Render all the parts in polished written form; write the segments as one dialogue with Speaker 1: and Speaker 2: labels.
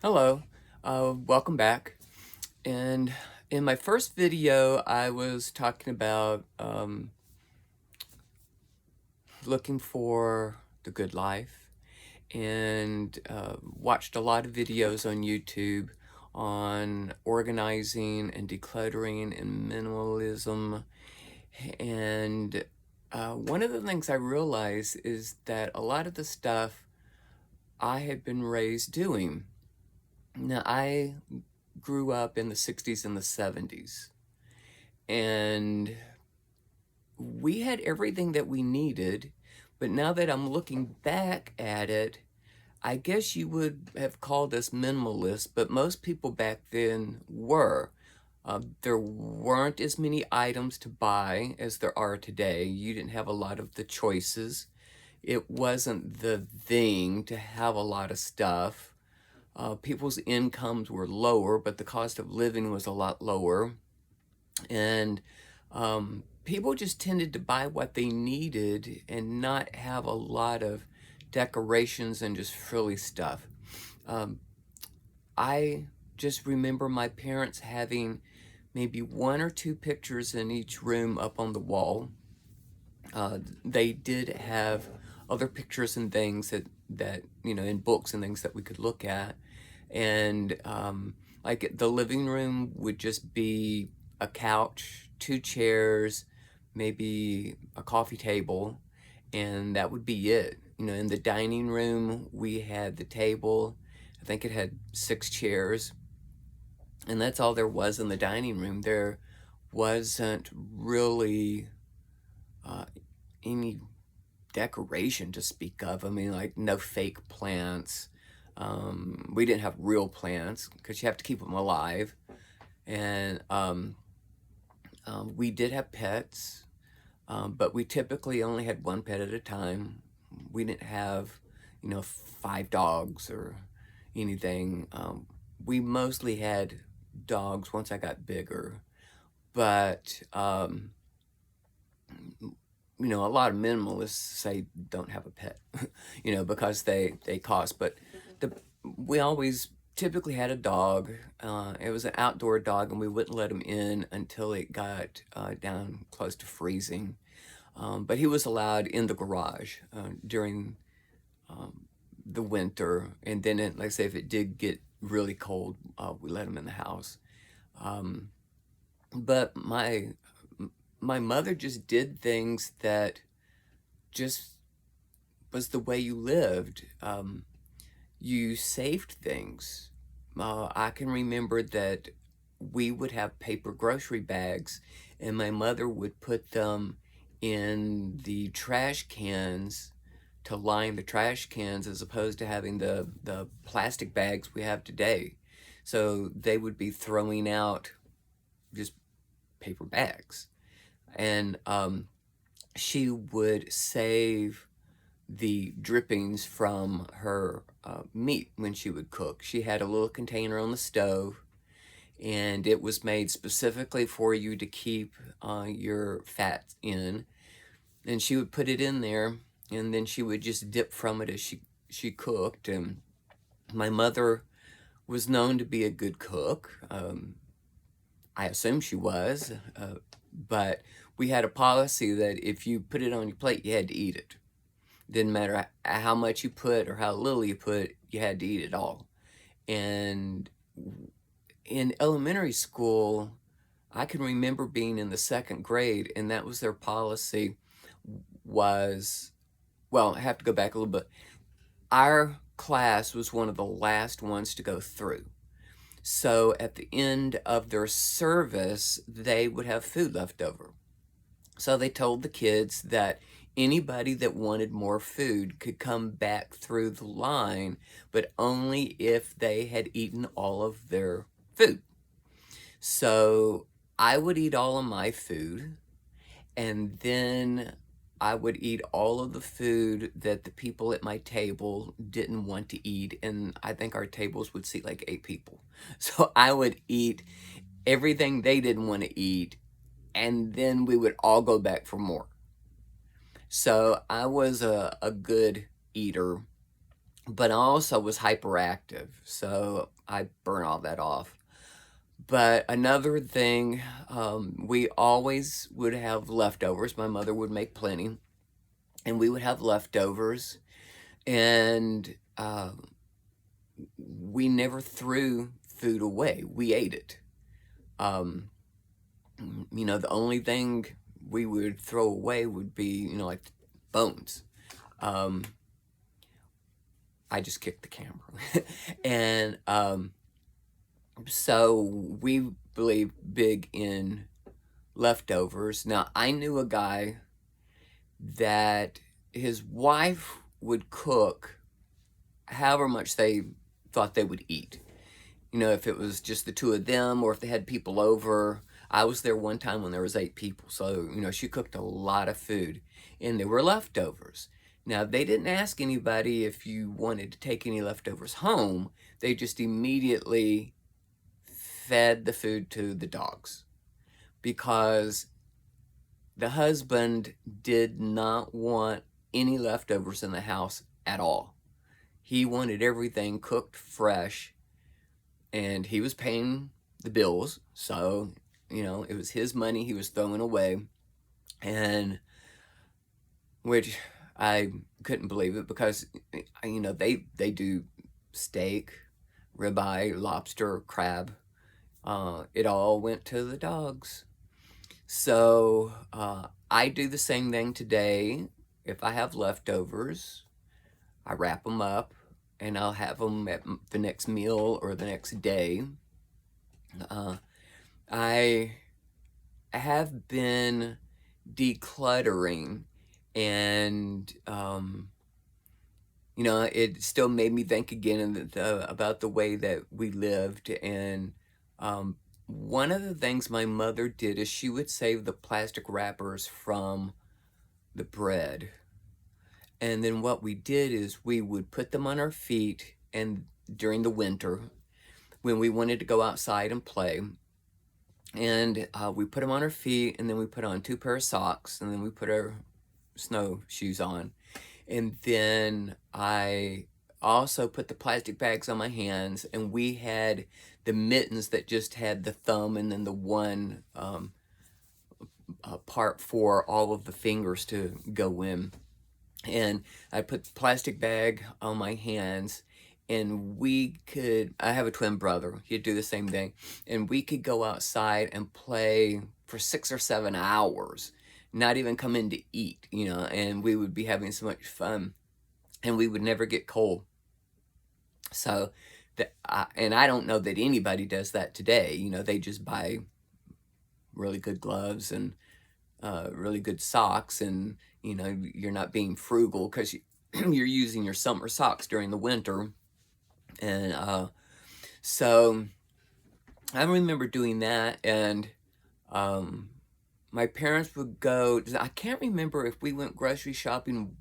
Speaker 1: Hello, welcome back. And in my first video, I was talking about looking for the good life and watched a lot of videos on YouTube on organizing and decluttering and minimalism. And one of the things I realized is that a lot of the stuff I had been raised doing. Now, I grew up in the 60s and the 70s, and we had everything that we needed. But now that I'm looking back at it, I guess you would have called us minimalist, but most people back then were. There weren't as many items to buy as there are today. You didn't have a lot of the choices. It wasn't the thing to have a lot of stuff. People's incomes were lower, but the cost of living was a lot lower. And people just tended to buy what they needed and not have a lot of decorations and just frilly stuff. I just remember my parents having maybe one or two pictures in each room up on the wall. They did have other pictures and things that in books and things that we could look at. And like the living room would just be a couch, two chairs, maybe a coffee table, and that would be it. In the dining room, we had the table. I think it had 6 chairs, and that's all there was in the dining room. There wasn't really any decoration to speak of. I mean, like no fake plants. We didn't have real plants because you have to keep them alive. And we did have pets, but we typically only had one pet at a time. We didn't have, 5 dogs or anything. We mostly had dogs once I got bigger, but a lot of minimalists say don't have a pet, because they cost. But we always typically had a dog. It was an outdoor dog, and we wouldn't let him in until it got down close to freezing. But he was allowed in the garage during the winter, and then, like I say, if it did get really cold, we let him in the house. But my mother just did things that just was the way you lived. You saved things. I can remember that we would have paper grocery bags, and my mother would put them in the trash cans to line the trash cans, as opposed to having the plastic bags we have today. So they would be throwing out just paper bags. And she would save the drippings from her meat when she would cook. She had a little container on the stove, and it was made specifically for you to keep your fat in. And she would put it in there, and then she would just dip from it as she cooked. And my mother was known to be a good cook. I assume she was, but we had a policy that if you put it on your plate, you had to eat it. Didn't matter how much you put or how little you put, you had to eat it all. And in elementary school, I can remember being in the 2nd grade, and that was their policy. Well, I have to go back a little bit. Our class was one of the last ones to go through. So at the end of their service, they would have food left over. So they told the kids that anybody that wanted more food could come back through the line, but only if they had eaten all of their food. So I would eat all of my food, and then I would eat all of the food that the people at my table didn't want to eat, and I think our tables would seat like 8 people. So I would eat everything they didn't want to eat, and then we would all go back for more. So I was a good eater, but I also was hyperactive, so I burn all that off. But another thing, we always would have leftovers. My mother would make plenty, and we would have leftovers, and we never threw food away. We ate it. Um, the only thing we would throw away would be, like bones. Um, I just kicked the camera. And so we believe big in leftovers. Now, I knew a guy that his wife would cook however much they thought they would eat. If it was just the two of them or if they had people over. I was there one time when there was 8 people. So, she cooked a lot of food and there were leftovers. Now, they didn't ask anybody if you wanted to take any leftovers home. They just immediately fed the food to the dogs because the husband did not want any leftovers in the house at all. He wanted everything cooked fresh, and he was paying the bills, so, it was his money he was throwing away, and which I couldn't believe it because, they do steak, ribeye, lobster, crab. It all went to the dogs. So I do the same thing today. If I have leftovers, I wrap them up and I'll have them at the next meal or the next day. I have been decluttering, and it still made me think again about the way that we lived. And one of the things my mother did is she would save the plastic wrappers from the bread. And then what we did is we would put them on our feet, and during the winter, when we wanted to go outside and play, and we put them on our feet, and then we put on 2 pair of socks, and then we put our snowshoes on. And then I also put the plastic bags on my hands, and we had the mittens that just had the thumb and then the one part for all of the fingers to go in. And I put the plastic bag on my hands, and I have a twin brother, he'd do the same thing, and we could go outside and play for 6 or 7 hours, not even come in to eat, and we would be having so much fun, and we would never get cold. So, and I don't know that anybody does that today. They just buy really good gloves and really good socks, and you're not being frugal because you're using your summer socks during the winter. And so I remember doing that, and my parents would go, I can't remember if we went grocery shopping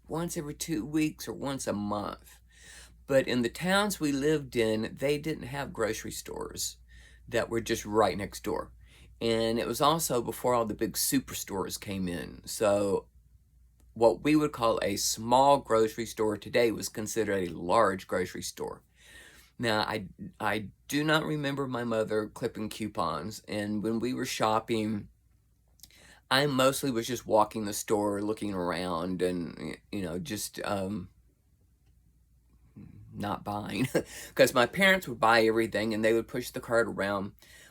Speaker 1: once every 2 weeks or once a month. But in the towns we lived in, they didn't have grocery stores that were just right next door. And it was also before all the big superstores came in. So what we would call a small grocery store today was considered a large grocery store. Now, I do not remember my mother clipping coupons. And when we were shopping, I mostly was just walking the store, looking around, and, just not buying. Because my parents would buy everything, and they would push the cart around.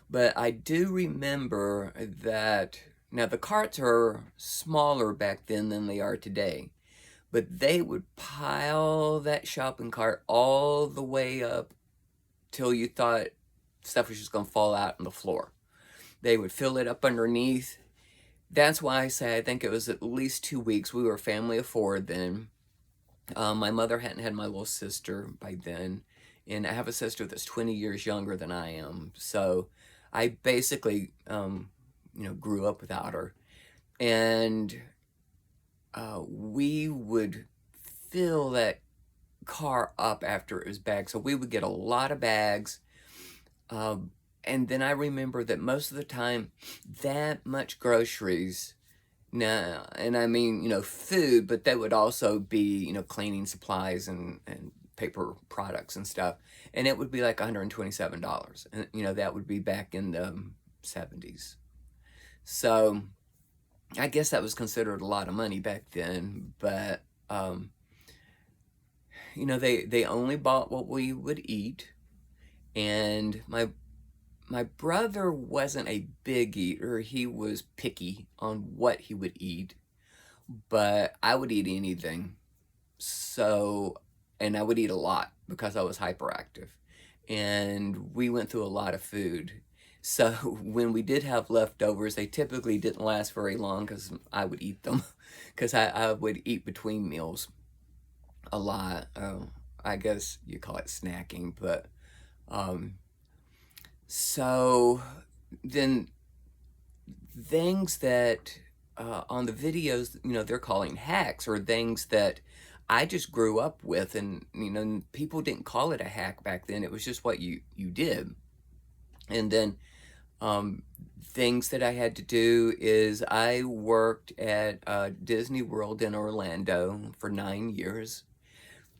Speaker 1: But I do remember that, now the carts are smaller back then than they are today, but they would pile that shopping cart all the way up till you thought stuff was just going to fall out on the floor. They would fill it up underneath. That's why I say I think it was at least 2 weeks. We were a family of 4 then. My mother hadn't had my little sister by then, and I have a sister that's 20 years younger than I am. So I basically, grew up without her. And we would fill that car up after it was bagged. So we would get a lot of bags. And then I remember that most of the time, that much groceries Now, and I mean, food, but that would also be, cleaning supplies and paper products and stuff. And it would be like $127. And, that would be back in the 70s. So I guess that was considered a lot of money back then, but, they only bought what we would eat. And my brother wasn't a big eater. He was picky on what he would eat, but I would eat anything. So, and I would eat a lot because I was hyperactive. And we went through a lot of food. So when we did have leftovers, they typically didn't last very long because I would eat them. Because I would eat between meals a lot. I guess you call it snacking, but um, so then things that on the videos, they're calling hacks, or things that I just grew up with, and people didn't call it a hack back then. It was just what you did. And then things that I had to do is I worked at Disney World in Orlando for 9 years,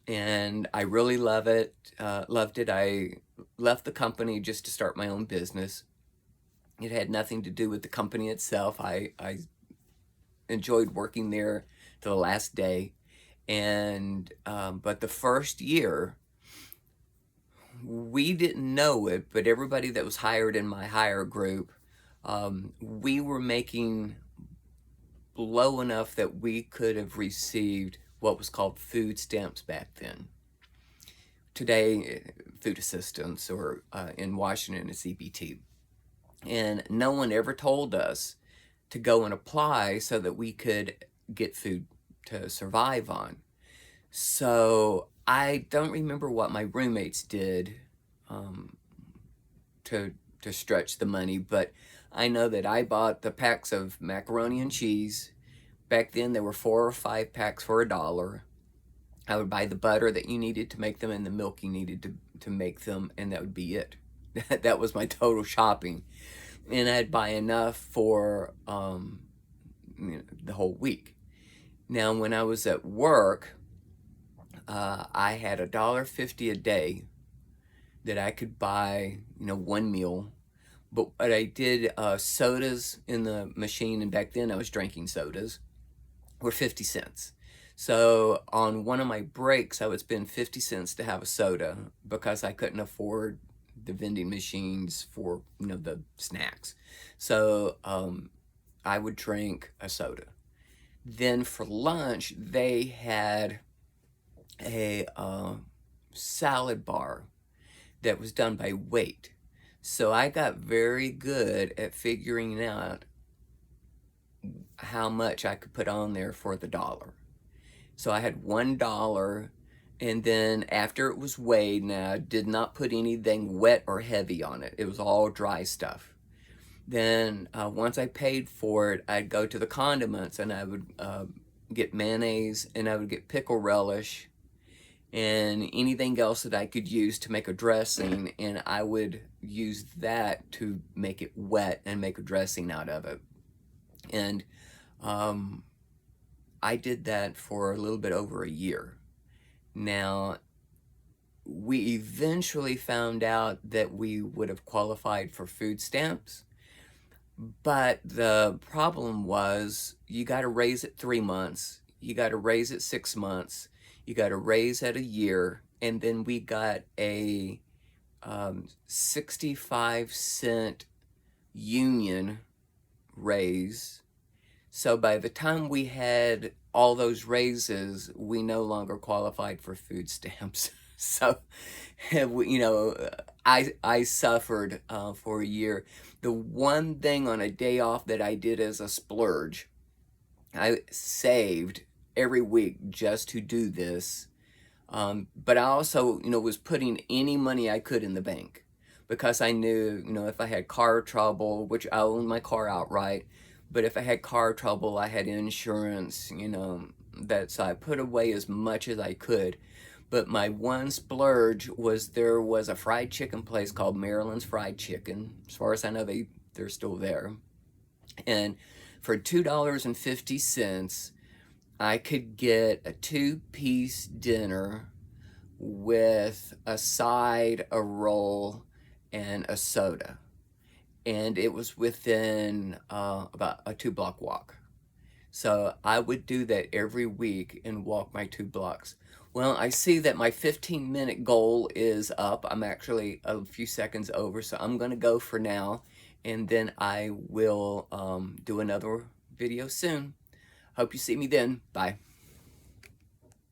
Speaker 1: and I really loved it. I left the company just to start my own business. It had nothing to do with the company itself. I enjoyed working there to the last day. And but the first year, we didn't know it, but everybody that was hired in my hire group, we were making low enough that we could have received what was called food stamps back then. Today, food assistance, or in Washington, it's EBT. And no one ever told us to go and apply so that we could get food to survive on. So I don't remember what my roommates did to stretch the money, but I know that I bought the packs of macaroni and cheese. Back then, there were 4 or 5 packs for $1. I would buy the butter that you needed to make them and the milk you needed to make them, and that would be it. That was my total shopping. And I'd buy enough for the whole week. Now, when I was at work, I had $1.50 a day that I could buy, one meal. But what I did, sodas in the machine, and back then I was drinking sodas, were 50 cents. So on one of my breaks, I would spend 50 cents to have a soda because I couldn't afford the vending machines for, the snacks. So I would drink a soda. Then for lunch, they had a salad bar that was done by weight. So I got very good at figuring out how much I could put on there for the dollar. So I had $1, and then after it was weighed, now I did not put anything wet or heavy on it. It was all dry stuff. Then once I paid for it, I'd go to the condiments, and I would get mayonnaise, and I would get pickle relish, and anything else that I could use to make a dressing, and I would use that to make it wet and make a dressing out of it. And I did that for a little bit over a year. Now, we eventually found out that we would have qualified for food stamps, but the problem was you got to raise it 3 months, you got to raise it 6 months, you got to raise at a year, and then we got a 65-cent union raise. So by the time we had all those raises, we no longer qualified for food stamps. So, I suffered for a year. The one thing on a day off that I did as a splurge, I saved every week just to do this. But I also, was putting any money I could in the bank, because I knew, if I had car trouble, which I owned my car outright, but if I had car trouble, I had insurance, so I put away as much as I could. But my one splurge was, there was a fried chicken place called Maryland's Fried Chicken. As far as I know, they're still there. And for $2.50, I could get a 2-piece dinner with a side, a roll, and a soda. And it was within about a 2-block walk. So I would do that every week and walk my 2 blocks. Well, I see that my 15-minute goal is up. I'm actually a few seconds over, so I'm gonna go for now, and then I will do another video soon. Hope you see me then. Bye.